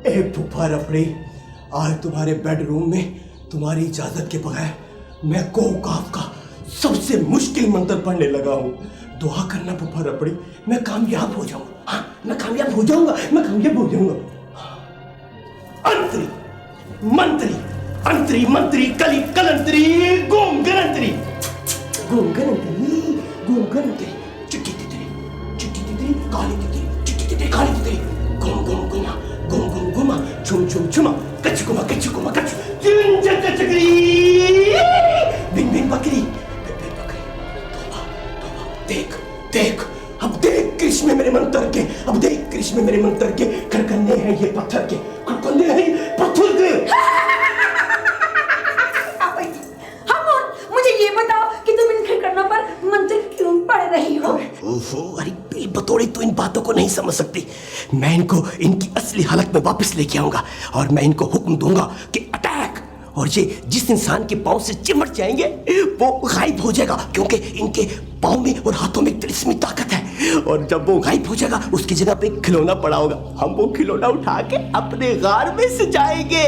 ए फूफा रफड़ी, आज तुम्हारे बेडरूम में तुम्हारी इजाजत के बगैर मैं कोकाफ का सबसे मुश्किल मंत्र पढ़ने लगा हूँ। दुआ करना फूफा रफड़ी, मैं कामयाब हो जाऊंगा। हाँ, मैं कामयाब हो जाऊंगा, मैं कामयाब हो जाऊंगा। अंतरी मंत्री, अंतरी मंत्री, कली कलंतरी, गोम गनंतरी, गोम गनंतरी, गोम गनंतरी, चिट्टी तितरी, चिट्टी तितरी, काली तितरी, चिट्टी तितरी, काली तितरी, गोम गोम गोमा, गोम गोम गोमा, छुम छुम छुमा, कच्ची कुमा कच्ची, चिंचा कचकरी, बिन बिन बकरी, बिन बिन बकरी, तोबा तोबा, देख देख, अब देख कृष्ण मेरे मंत्र के, अब देख कृष्ण मेरे मंत्र के, खड़कन्ने हैं ये पत्थर के, खड़कन्ने हैं ये पत्थर के। मुझे ये बताओ कि तुम इन खड़कन्नों पर मंत्र क्यों पढ़ रही हो? अरे बिल बतौड़े तो इन बातों को नहीं समझ सकती। मैं इनको इनकी असली हालत में वापस लेके आऊंगा और मैं इनको हुक्म दूंगा कि अटैक, और ये जिस इंसान के पांव से चिमट जाएंगे वो गायब हो जाएगा, क्योंकि इनके पांव में और हाथों में तिलिस्मी ताकत है। और जब वो गायब हो जाएगा उसकी जगह पे खिलौना पड़ा होगा, हम वो खिलौना उठा के अपने गार में सजाएंगे।